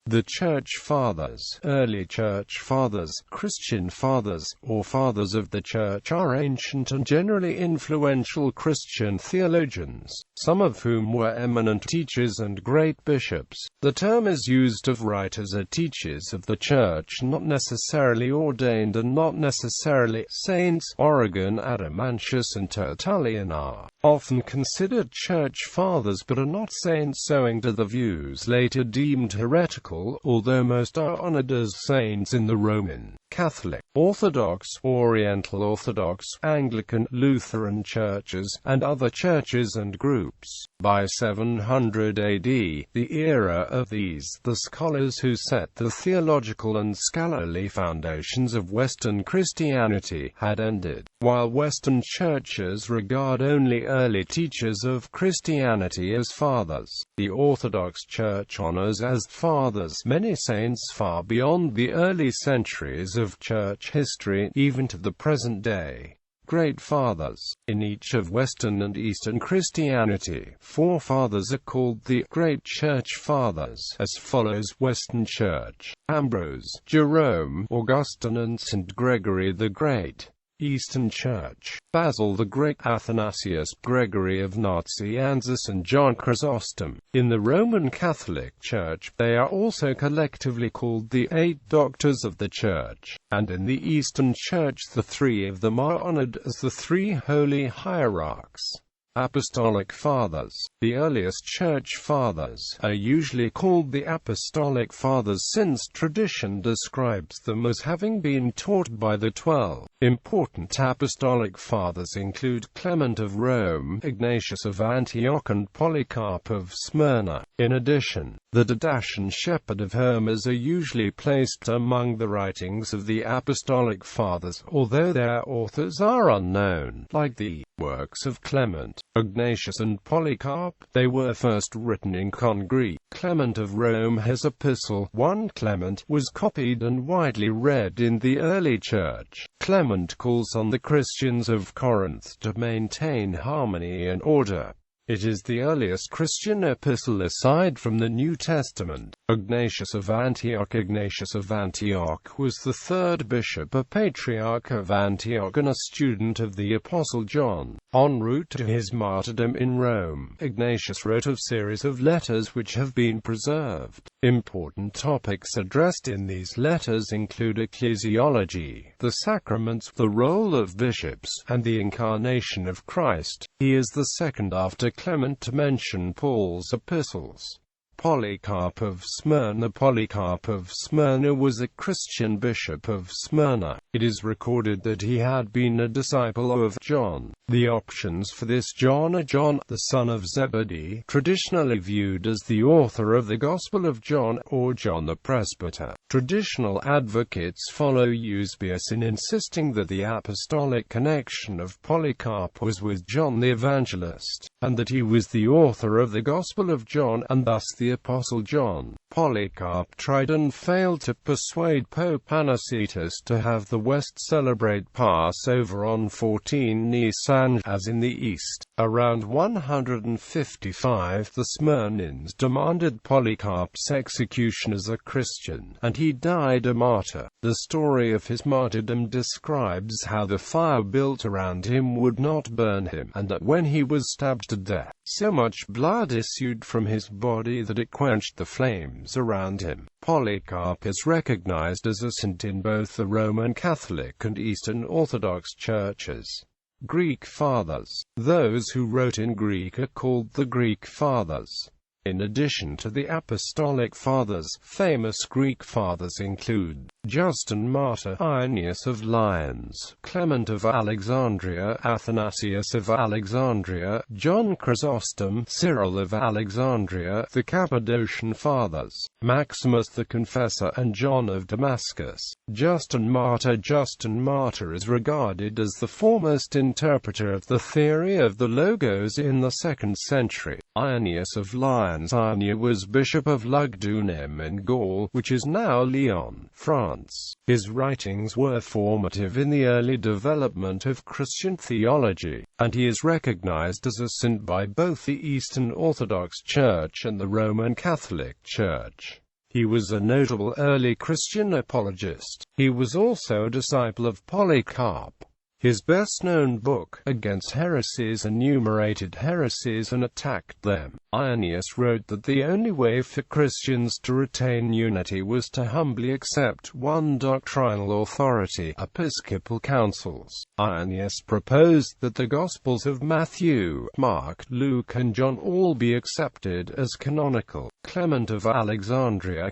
The Church Fathers, early Church Fathers, Christian Fathers, or Fathers of the Church are ancient and generally influential Christian theologians, some of whom were eminent teachers and great bishops. The term is used of writers or teachers of the Church, not necessarily ordained and not necessarily saints. Origen Adamantius and Tertullian are often considered Church Fathers but are not saints owing to the views later deemed heretical, although most are honored as saints in the Roman Catholic, Orthodox, Oriental Orthodox, Anglican, Lutheran churches, and other churches and groups. By 700 AD, the era of these, the scholars who set the theological and scholarly foundations of Western Christianity, had ended. While Western churches regard only early teachers of Christianity as fathers, the Orthodox Church honors as fathers many saints far beyond the early centuries of church history, even to the present day. Great Fathers. In each of Western and Eastern Christianity, four fathers are called the Great Church Fathers, as follows: Western Church, Ambrose, Jerome, Augustine and St. Gregory the Great. Eastern Church, Basil the Great, Athanasius, Gregory of Nazianzus and John Chrysostom. In the Roman Catholic Church, they are also collectively called the 8 Doctors of the Church, and in the Eastern Church the 3 of them are honored as the 3 Holy Hierarchs. Apostolic Fathers. The earliest Church Fathers are usually called the Apostolic Fathers since tradition describes them as having been taught by the 12. Important Apostolic Fathers include Clement of Rome, Ignatius of Antioch and Polycarp of Smyrna. In addition, the Didacian Shepherd of Hermas are usually placed among the writings of the Apostolic Fathers, although their authors are unknown. Like the works of Clement, Ignatius and Polycarp, they were first written in Greek. Clement of Rome, his epistle, 1 Clement, was copied and widely read in the early Church. Clement calls on the Christians of Corinth to maintain harmony and order. It is the earliest Christian epistle aside from the New Testament. Ignatius of Antioch. Ignatius of Antioch was the third bishop or patriarch of Antioch and a student of the Apostle John. En route to his martyrdom in Rome, Ignatius wrote a series of letters which have been preserved. Important topics addressed in these letters include ecclesiology, the sacraments, the role of bishops, and the incarnation of Christ. He is the second after Clement to mention Paul's epistles. Polycarp of Smyrna. Polycarp of Smyrna was a Christian bishop of Smyrna. It is recorded that he had been a disciple of John. The options for this John are John, the son of Zebedee, traditionally viewed as the author of the Gospel of John, or John the Presbyter. Traditional advocates follow Eusebius in insisting that the apostolic connection of Polycarp was with John the Evangelist, and that he was the author of the Gospel of John, and thus the Apostle John. Polycarp tried and failed to persuade Pope Anicetus to have the West celebrate Passover on 14 Nisan, as in the East. Around 155, the Smyrnines demanded Polycarp's execution as a Christian, and he died a martyr. The story of his martyrdom describes how the fire built around him would not burn him, and that when he was stabbed to death, so much blood issued from his body that it quenched the flames around him. Polycarp is recognized as a saint in both the Roman Catholic and Eastern Orthodox churches. Greek Fathers. Those who wrote in Greek are called the Greek Fathers. In addition to the Apostolic Fathers, famous Greek Fathers include Justin Martyr, Irenaeus of Lyons, Clement of Alexandria, Athanasius of Alexandria, John Chrysostom, Cyril of Alexandria, the Cappadocian Fathers, Maximus the Confessor and John of Damascus. Justin Martyr. Justin Martyr is regarded as the foremost interpreter of the theory of the Logos in the 2nd century. Irenaeus of Lyons. Irenaeus was Bishop of Lugdunum in Gaul, which is now Lyon, France. His writings were formative in the early development of Christian theology, and he is recognized as a saint by both the Eastern Orthodox Church and the Roman Catholic Church. He was a notable early Christian apologist. He was also a disciple of Polycarp. His best-known book, Against Heresies, enumerated heresies and attacked them. Irenaeus wrote that the only way for Christians to retain unity was to humbly accept one doctrinal authority, episcopal councils. Irenaeus proposed that the Gospels of Matthew, Mark, Luke and John all be accepted as canonical. Clement of Alexandria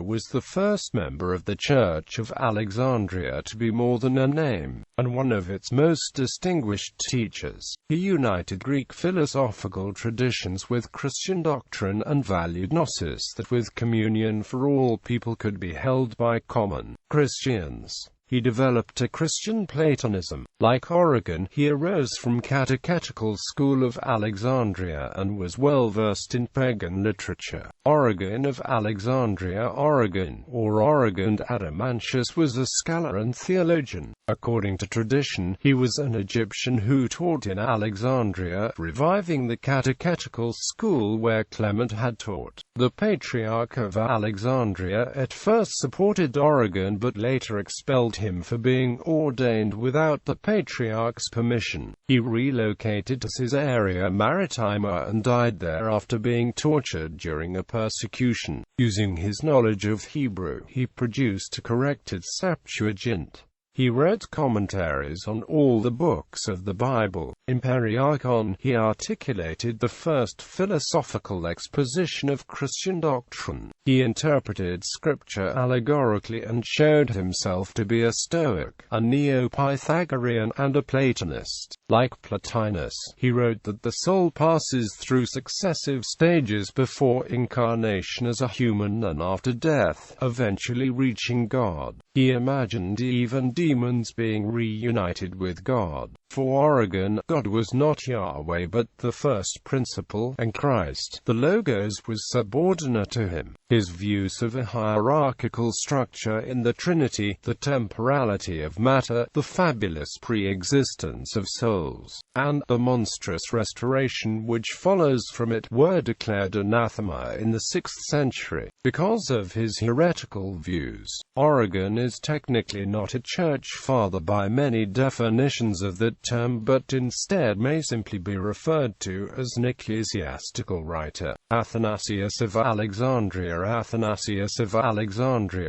was the first member of the Church of Alexandria to be more than a name, and one of its most distinguished teachers. He united Greek philosophical traditions with Christian doctrine and valued gnosis, that with communion for all people could be held by common Christians. He developed a Christian Platonism. Like Origen, he arose from catechetical school of Alexandria and was well versed in pagan literature. Origen of Alexandria, Origen Adamantius, was a scholar and theologian. According to tradition, he was an Egyptian who taught in Alexandria, reviving the catechetical school where Clement had taught. The Patriarch of Alexandria at first supported Origen but later expelled him for being ordained without the Patriarch's permission. He relocated to Caesarea Maritima and died there after being tortured during a persecution. Using his knowledge of Hebrew, he produced a corrected Septuagint. He wrote commentaries on all the books of the Bible. In Periarchon, he articulated the first philosophical exposition of Christian doctrine. He interpreted Scripture allegorically and showed himself to be a Stoic, a Neo-Pythagorean, and a Platonist. Like Plotinus, he wrote that the soul passes through successive stages before incarnation as a human and after death, eventually reaching God. He imagined even demons being reunited with God. For Origen, God was not Yahweh but the first principle, and Christ, the Logos, was subordinate to him. His views of a hierarchical structure in the Trinity, the temporality of matter, the fabulous pre-existence of souls, and the monstrous restoration which follows from it, were declared anathema in the 6th century. Because of his heretical views, Origen is technically not a church father by many definitions of that term, but instead may simply be referred to as an ecclesiastical writer. Athanasius of Alexandria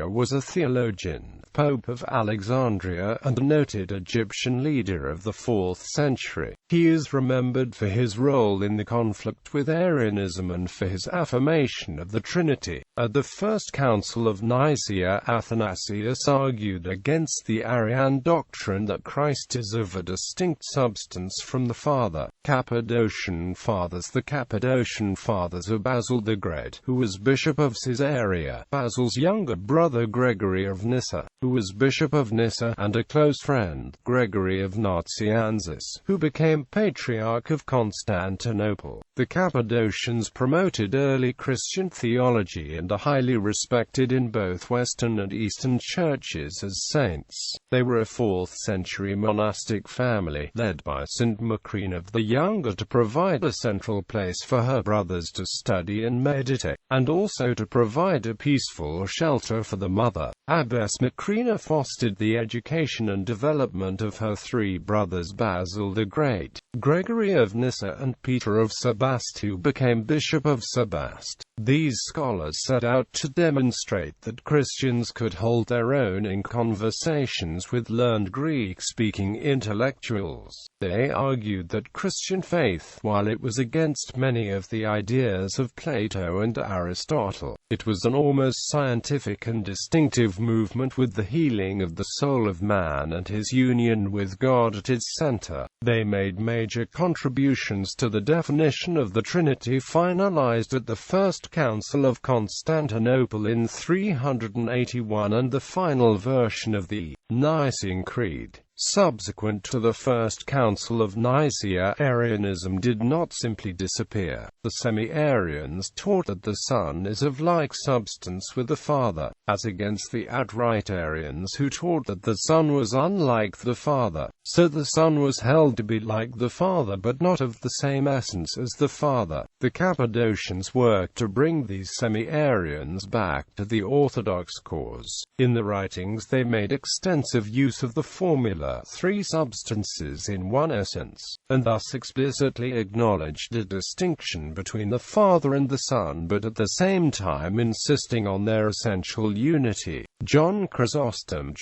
was a theologian, Pope of Alexandria, and a noted Egyptian leader of the 4th century. He is remembered for his role in the conflict with Arianism and for his affirmation of the Trinity. At the First Council of Nicaea, Athanasius argued against the Arian doctrine that Christ is of a distinct substance from the Father. Cappadocian Fathers. The Cappadocian Fathers are Basil the Great, who was Bishop of Caesarea, Basil's younger brother Gregory of Nyssa, who was Bishop of Nyssa, and a close friend, Gregory of Nazianzus, who became Patriarch of Constantinople. The Cappadocians promoted early Christian theology and are highly respected in both Western and Eastern churches as saints. They were a 4th-century monastic family, led by St. Macrina the Younger, to provide a central place for her brothers to study and meditate, and also to provide a peaceful shelter for the mother. Abbess Macrina fostered the education and development of her 3 brothers Basil the Great, Gregory of Nyssa, and Peter of Sebaste, who became Bishop of Sebaste. These scholars set out to demonstrate that Christians could hold their own in conversations with learned Greek-speaking intellectuals. They argued that Christian faith, while it was against many of the ideas of Plato and Aristotle, it was an almost scientific and distinctive movement with the healing of the soul of man and his union with God at its center. They made major contributions to the definition of the Trinity finalized at the First Council of Constantinople in 381 and the final version of the Nicene Creed. Subsequent to the First Council of Nicaea, Arianism did not simply disappear. The semi-Arians taught that the Son is of like substance with the Father, as against the outright Arians who taught that the Son was unlike the Father. So the Son was held to be like the Father but not of the same essence as the Father. The Cappadocians worked to bring these semi-Arians back to the Orthodox cause. In the writings they made extensive use of the formula three substances in one essence, and thus explicitly acknowledged a distinction between the Father and the Son, but at the same time insisting on their essential unity. John Chrysostom,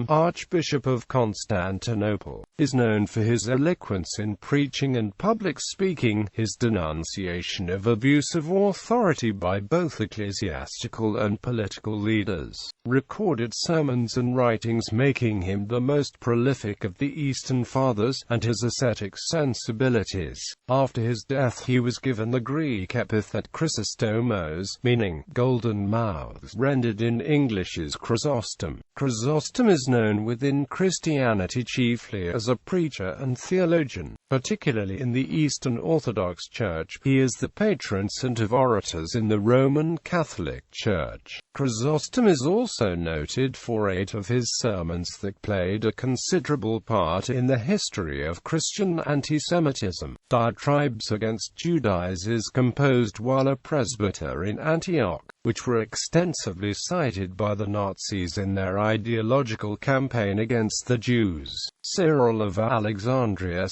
Archbishop of Constantinople, is known for his eloquence in preaching and public speaking, his denunciation of abuse of authority by both ecclesiastical and political leaders, recorded sermons and writings making him the most prolific of the Eastern Fathers, and his ascetic sensibilities. After his death he was given the Greek epithet Chrysostomos, meaning golden mouths, rendered in English as Chrysostom. Chrysostom is known within Christianity chiefly as a preacher and theologian. Particularly in the Eastern Orthodox Church, he is the patron saint of orators in the Roman Catholic Church. Chrysostom is also noted for 8 of his sermons that played a considerable part in the history of Christian anti-Semitism. Diatribes against Judaizers composed while a presbyter in Antioch, which were extensively cited by the Nazis in their ideological campaign against the Jews. Cyril of Alexandria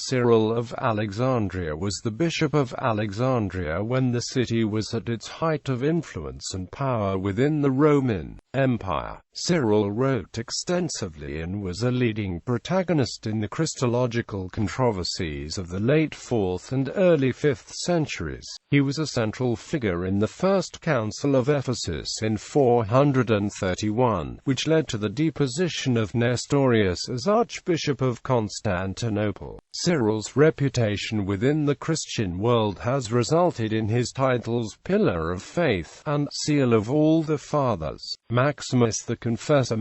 was the Bishop of Alexandria when the city was at its height of influence and power within the Roman Empire. Cyril wrote extensively and was a leading protagonist in the Christological controversies of the late 4th and early 5th centuries. He was a central figure in the First Council of Ephesus in 431, which led to the deposition of Nestorius as Archbishop of Constantinople. Cyril's reputation within the Christian world has resulted in his titles Pillar of Faith and Seal of all the Fathers. Maximus the Confessor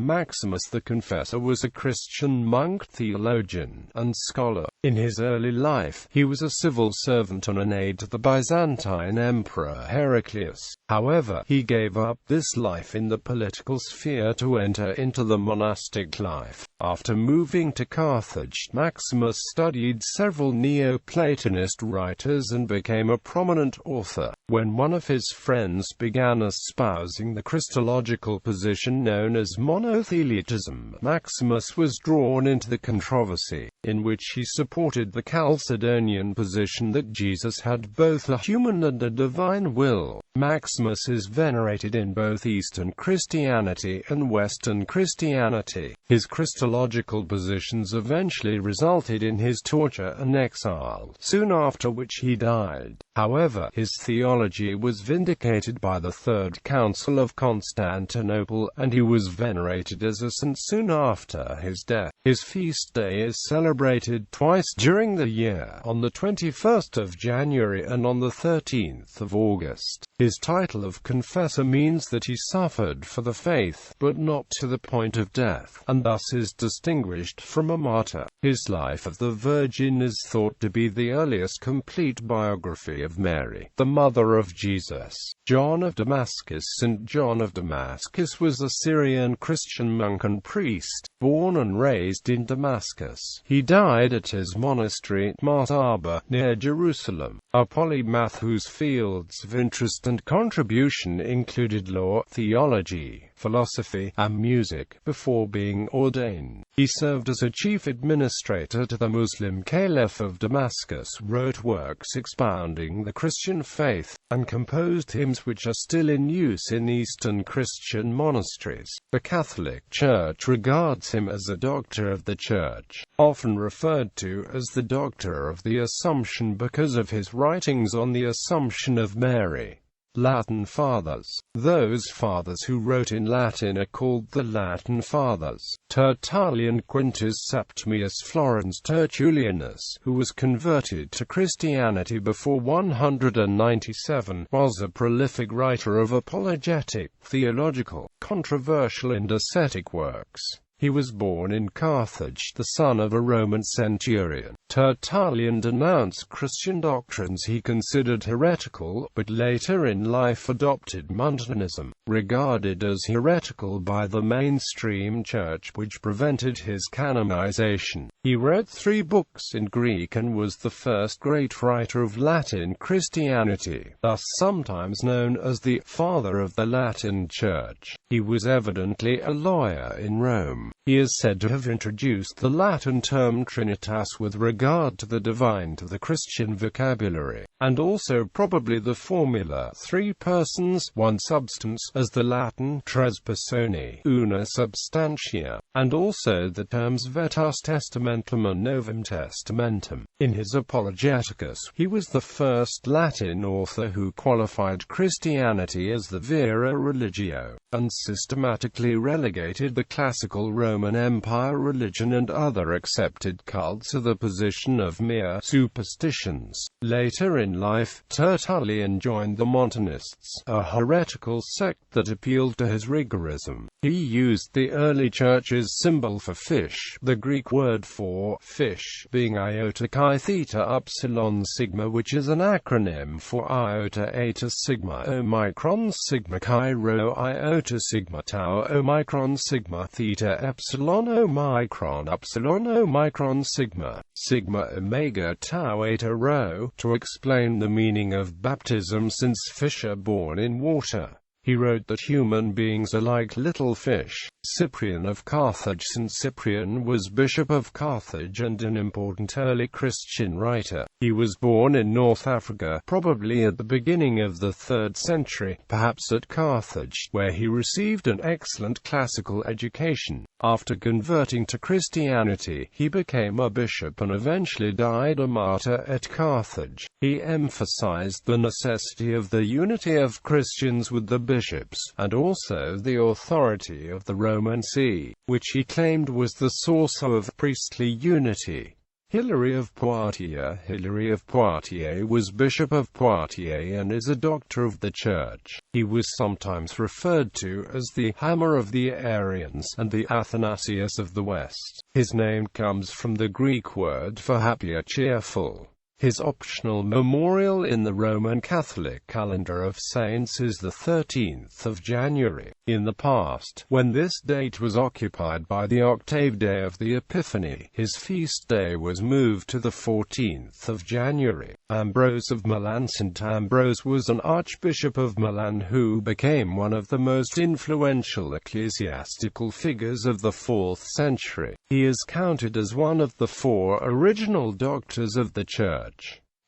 was a Christian monk, theologian, and scholar. In his early life, he was a civil servant and an aide to the Byzantine Emperor Heraclius. However, he gave up this life in the political sphere to enter into the monastic life. After moving to Carthage, Maximus studied several Neoplatonist writers and became a prominent author. When one of his friends began espousing the Christological position known as monothelitism, Maximus was drawn into the controversy, in which he supported the Chalcedonian position that Jesus had both a human and a divine will. Maximus is venerated in both Eastern Christianity and Western Christianity. His Christological positions eventually resulted in his torture and exile, soon after which he died. However, his theology was vindicated by the Third Council of Constantinople, and he was venerated as a saint soon after his death. His feast day is celebrated twice during the year, on the 21st of January and on the 13th of August. His title of confessor means that he suffered for the faith, but not to the point of death, and thus is distinguished from a martyr. His Life of the Virgin is thought to be the earliest complete biography of Mary, the mother of Jesus. John of Damascus. St. John of Damascus was a Syrian Christian monk and priest, born and raised in Damascus. He died at his monastery, Martaba, near Jerusalem. A polymath whose fields of interest and contribution included law, theology, philosophy, and music, before being ordained. He served as a chief administrator to the Muslim Caliph of Damascus, wrote works expounding the Christian faith, and composed hymns which are still in use in Eastern Christian monasteries. The Catholic Church regards him as a doctor of the Church, often referred to as the Doctor of the Assumption because of his writings on the Assumption of Mary. Latin Fathers. Those fathers who wrote in Latin are called the Latin Fathers. Tertullian. Quintus Septimius Florens Tertullianus, who was converted to Christianity before 197, was a prolific writer of apologetic, theological, controversial and ascetic works. He was born in Carthage, the son of a Roman centurion. Tertullian denounced Christian doctrines he considered heretical, but later in life adopted Montanism, regarded as heretical by the mainstream church, which prevented his canonization. He wrote 3 books in Greek and was the first great writer of Latin Christianity, thus sometimes known as the "Father of the Latin Church." He was evidently a lawyer in Rome. He is said to have introduced the Latin term Trinitas with regard to the divine to the Christian vocabulary, and also probably the formula 3 persons, 1 substance, as the Latin tres personae, una substantia, and also the terms Vetus Testamentum and Novum Testamentum. In his Apologeticus, he was the first Latin author who qualified Christianity as the vera religio, and systematically relegated the classical Roman Empire religion and other accepted cults to the position of mere superstitions. Later in life, Tertullian joined the Montanists, a heretical sect that appealed to his rigorism. He used the early church's symbol for fish, the Greek word for fish being iota chi theta upsilon sigma, which is an acronym for iota eta sigma omicron sigma chi rho iota sigma tau omicron sigma theta epsilon omicron upsilon omicron sigma omega tau eta rho, to explain the meaning of baptism, since fish are born in water. He wrote that human beings are like little fish. Cyprian of Carthage. St. Cyprian was Bishop of Carthage and an important early Christian writer. He was born in North Africa, probably at the beginning of the 3rd century, perhaps at Carthage, where he received an excellent classical education. After converting to Christianity, he became a bishop and eventually died a martyr at Carthage. He emphasized the necessity of the unity of Christians with the bishops, and also the authority of the Roman See, which he claimed was the source of priestly unity. Hilary of Poitiers. Hilary of Poitiers was Bishop of Poitiers and is a doctor of the Church. He was sometimes referred to as the Hammer of the Arians and the Athanasius of the West. His name comes from the Greek word for happy or cheerful. His optional memorial in the Roman Catholic calendar of saints is the 13th of January. In the past, when this date was occupied by the octave day of the Epiphany, his feast day was moved to the 14th of January. Ambrose of Milan. St. Ambrose was an Archbishop of Milan who became one of the most influential ecclesiastical figures of the 4th century. He is counted as one of the 4 original doctors of the Church.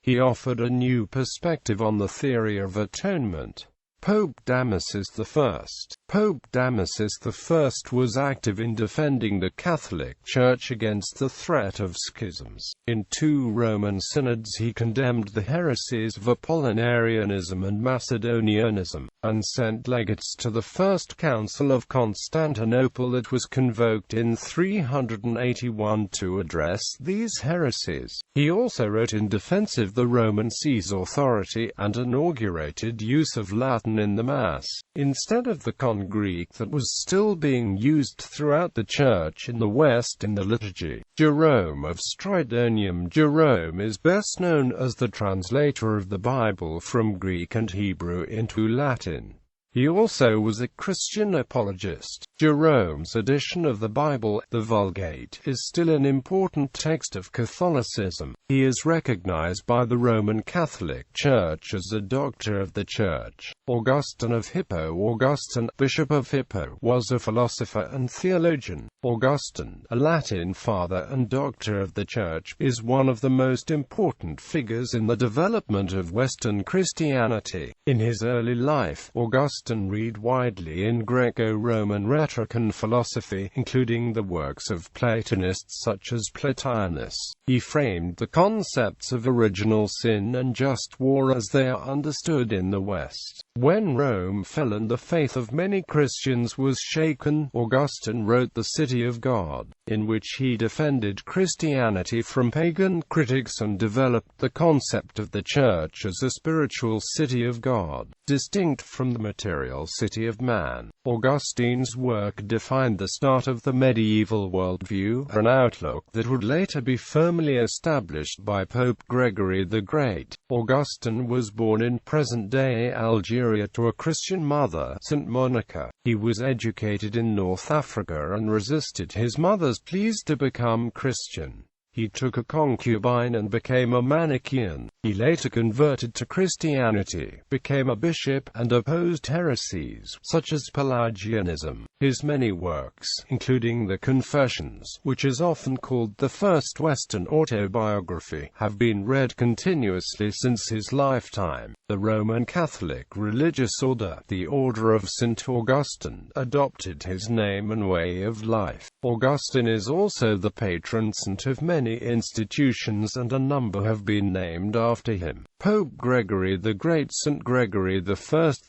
He offered a new perspective on the theory of atonement. Pope Damasus I. Pope Damasus I was active in defending the Catholic Church against the threat of schisms. In 2 Roman synods he condemned the heresies of Apollinarianism and Macedonianism, and sent legates to the First Council of Constantinople that was convoked in 381 to address these heresies. He also wrote in defense of the Roman See's authority, and inaugurated use of Latin in the Mass, instead of the Greek that was still being used throughout the Church in the West in the liturgy. Jerome of Stridonium. Jerome is best known as the translator of the Bible from Greek and Hebrew into Latin. He also was a Christian apologist. Jerome's edition of the Bible, the Vulgate, is still an important text of Catholicism. He is recognized by the Roman Catholic Church as a doctor of the Church. Augustine of Hippo. Augustine, Bishop of Hippo, was a philosopher and theologian. Augustine, a Latin father and doctor of the Church, is one of the most important figures in the development of Western Christianity. In his early life, Augustine read widely in Greco-Roman rhetoric and philosophy, including the works of Platonists such as Plotinus. He framed the concepts of original sin and just war as they are understood in the West. When Rome fell and the faith of many Christians was shaken, Augustine wrote The City of God, in which he defended Christianity from pagan critics and developed the concept of the Church as a spiritual city of God, distinct from the material city of man. Augustine's work defined the start of the medieval worldview, an outlook that would later be firmly established by Pope Gregory the Great. Augustine was born in present-day Algeria to a Christian mother, St. Monica. He was educated in North Africa and resisted his mother's pleas to become Christian. He took a concubine and became a Manichaean. He later converted to Christianity, became a bishop, and opposed heresies, such as Pelagianism. His many works, including the Confessions, which is often called the first Western autobiography, have been read continuously since his lifetime. The Roman Catholic religious order, the Order of St. Augustine, adopted his name and way of life. Augustine is also the patron saint of many institutions, and a number have been named after him. Pope Gregory the Great. St. Gregory I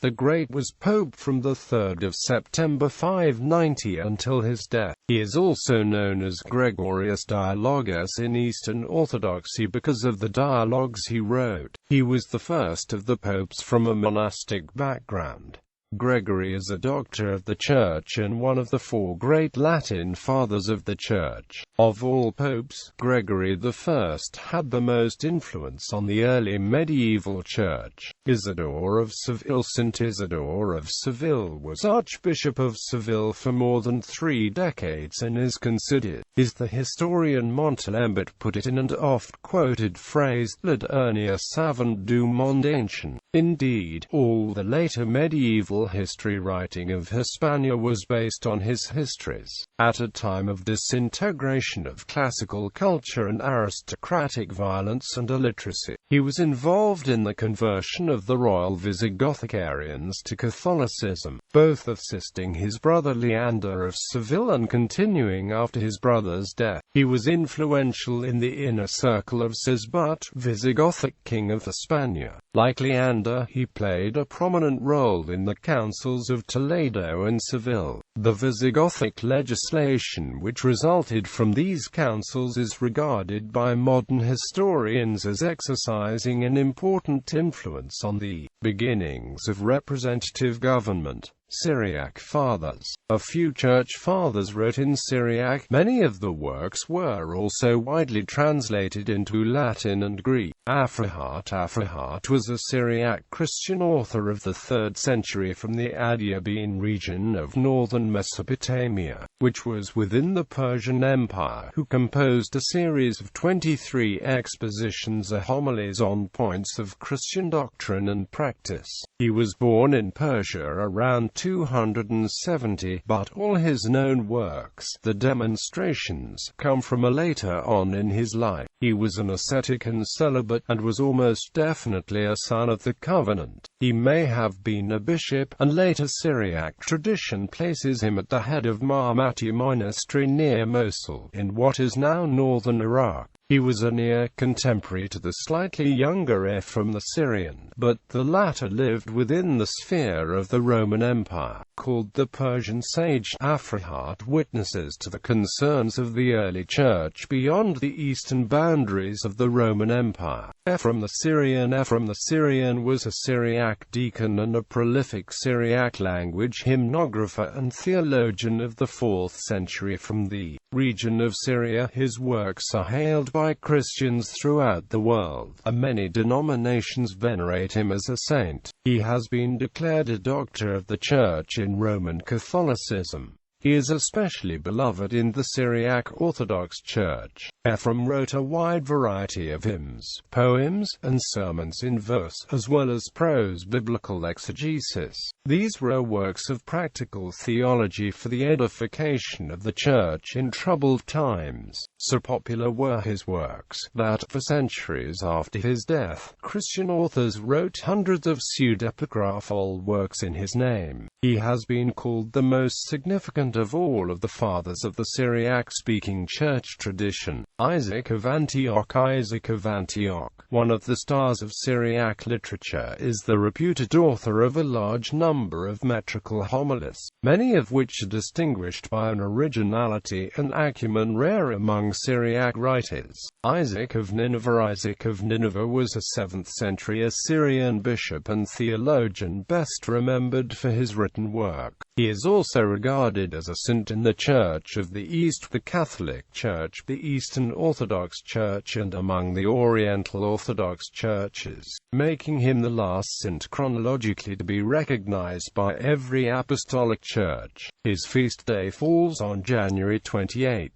the Great was pope from the 3rd of September 590 until his death. He is also known as Gregorius Dialogus in Eastern Orthodoxy because of the dialogues he wrote. He was the first of the popes from a monastic background. Gregory is a doctor of the Church and one of the 4 great Latin fathers of the Church. Of all popes, Gregory I had the most influence on the early medieval Church. Isidore of Seville. St. Isidore of Seville was Archbishop of Seville for more than 3 decades and is considered, as the historian Montalembert put it in an oft-quoted phrase, "Ad urnia savant du monde ancient." Indeed, all the later medieval history writing of Hispania was based on his histories. At a time of disintegration of classical culture and aristocratic violence and illiteracy, he was involved in the conversion of the royal Visigothic Arians to Catholicism, both assisting his brother Leander of Seville and continuing after his brother's death. He was influential in the inner circle of Sigismund, Visigothic king of Hispania. Like Leander, he played a prominent role in the councils of Toledo and Seville. The Visigothic legislation which resulted from these councils is regarded by modern historians as exercising an important influence on the beginnings of representative government. Syriac Fathers. A few Church Fathers wrote in Syriac. Many of the works were also widely translated into Latin and Greek. Aphrahat was a Syriac Christian author of the 3rd century from the Adiabene region of northern Mesopotamia, which was within the Persian Empire, who composed a series of 23 expositions or homilies on points of Christian doctrine and practice. He was born in Persia around 270, but all his known works, the demonstrations, come from a later on in his life. He was an ascetic and celibate, and was almost definitely a son of the covenant. He may have been a bishop, and later Syriac tradition places him at the head of Marmati Monastery near Mosul, in what is now northern Iraq. He was a near contemporary to the slightly younger Ephraim the Syrian, but the latter lived within the sphere of the Roman Empire. Called the Persian sage, Aphrahat witnesses to the concerns of the early Church beyond the eastern boundaries of the Roman Empire. Ephraim the Syrian was a Syriac deacon and a prolific Syriac language hymnographer and theologian of the 4th century from the region of Syria. His works are hailed by Christians throughout the world, and many denominations venerate him as a saint. He has been declared a doctor of the Church in Roman Catholicism. He is especially beloved in the Syriac Orthodox Church. Ephraim wrote a wide variety of hymns, poems, and sermons in verse, as well as prose biblical exegesis. These were works of practical theology for the edification of the Church in troubled times. So popular were his works, that, for centuries after his death, Christian authors wrote hundreds of pseudepigraphal works in his name. He has been called the most significant of all of the fathers of the Syriac-speaking church tradition. Isaac of Antioch. Isaac of Antioch, one of the stars of Syriac literature, is the reputed author of a large number of metrical homilies, many of which are distinguished by an originality and acumen rare among Syriac writers. Isaac of Nineveh. Isaac of Nineveh was a 7th-century Assyrian bishop and theologian best remembered for his written work. He is also regarded as a saint in the Church of the East, the Catholic Church, the Eastern Orthodox Church, and among the Oriental Orthodox churches, making him the last saint chronologically to be recognized by every apostolic church. His feast day falls on January 28.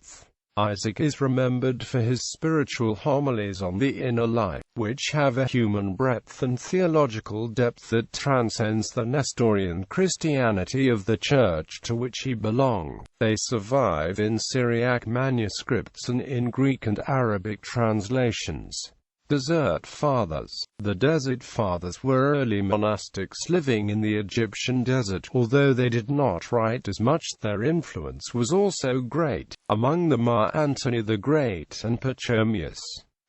Isaac is remembered for his spiritual homilies on the inner life, which have a human breadth and theological depth that transcends the Nestorian Christianity of the church to which he belonged. They survive in Syriac manuscripts and in Greek and Arabic translations. Desert Fathers. The Desert Fathers were early monastics living in the Egyptian desert. Although they did not write as much, their influence was also great. Among them are Antony the Great and Pachomius.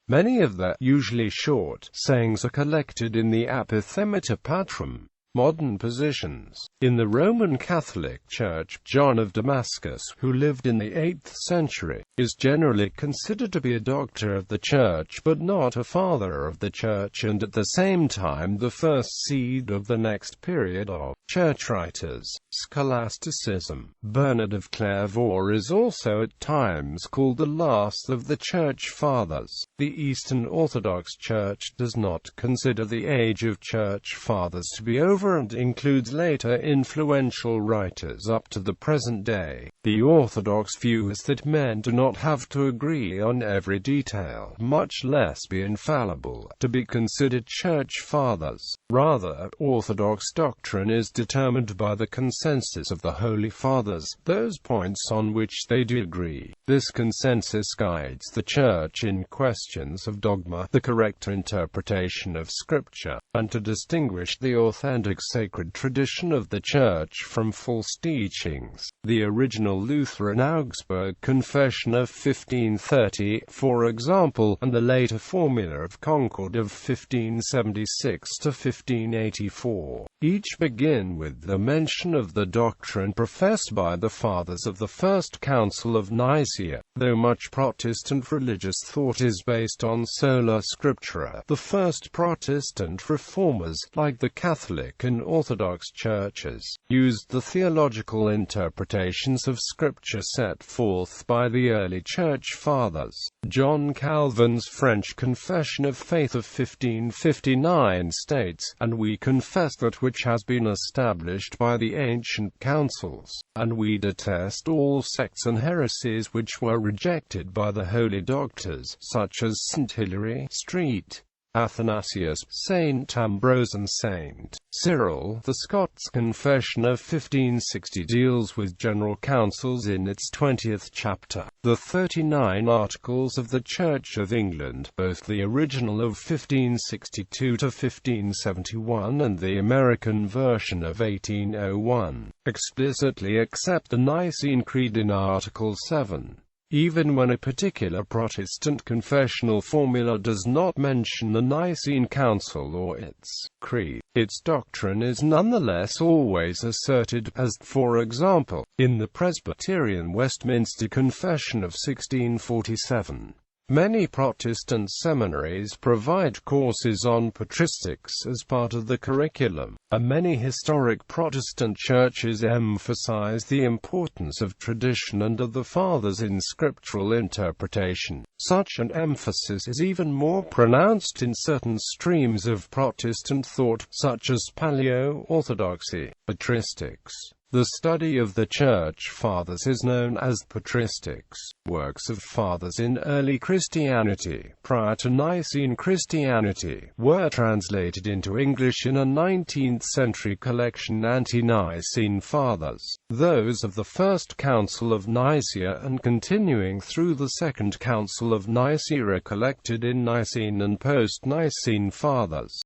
Many of their, usually short, sayings are collected in the Apothemata Patrum. Modern positions. In the Roman Catholic Church, John of Damascus, who lived in the 8th century, is generally considered to be a doctor of the Church but not a father of the Church, and at the same time the first seed of the next period of Church writers. Scholasticism. Bernard of Clairvaux is also at times called the last of the Church Fathers. The Eastern Orthodox Church does not consider the age of Church Fathers to be over and includes later influential writers up to the present day. The Orthodox view is that men do not have to agree on every detail, much less be infallible, to be considered Church Fathers. Rather, Orthodox doctrine is determined by the consensus of the Holy Fathers, those points on which they do agree. This consensus guides the Church in questions of dogma, the correct interpretation of Scripture, and to distinguish the authentic sacred tradition of the Church from false teachings. The original Lutheran Augsburg Confession of 1530, for example, and the later Formula of Concord of 1576 to 1584, each begin with the mention of the doctrine professed by the Fathers of the First Council of Nicaea. Though much Protestant religious thought is based on sola scriptura, the first Protestant reformers, like the Catholic and Orthodox churches, used the theological interpretations of Scripture set forth by the early Church Fathers. John Calvin's French Confession of Faith of 1559 states, "And we confess that which has been established by the ancient councils, and we detest all sects and heresies which were rejected by the holy doctors, such as St. Hilary, St. Athanasius, St. Ambrose and St. Cyril." The Scots Confession of 1560 deals with general councils in its 20th chapter. The 39 Articles of the Church of England, both the original of 1562 to 1571 and the American version of 1801, explicitly accept the Nicene Creed in Article 7. Even when a particular Protestant confessional formula does not mention the Nicene Council or its creed, its doctrine is nonetheless always asserted, as, for example, in the Presbyterian Westminster Confession of 1647. Many Protestant seminaries provide courses on patristics as part of the curriculum, and many historic Protestant churches emphasize the importance of tradition and of the Fathers in scriptural interpretation. Such an emphasis is even more pronounced in certain streams of Protestant thought, such as Paleo-Orthodoxy, patristics. The study of the Church Fathers is known as patristics. Works of Fathers in early Christianity, prior to Nicene Christianity, were translated into English in a 19th-century collection, Ante-Nicene Fathers. Those of the First Council of Nicaea and continuing through the Second Council of Nicaea are collected in Nicene and Post-Nicene Fathers.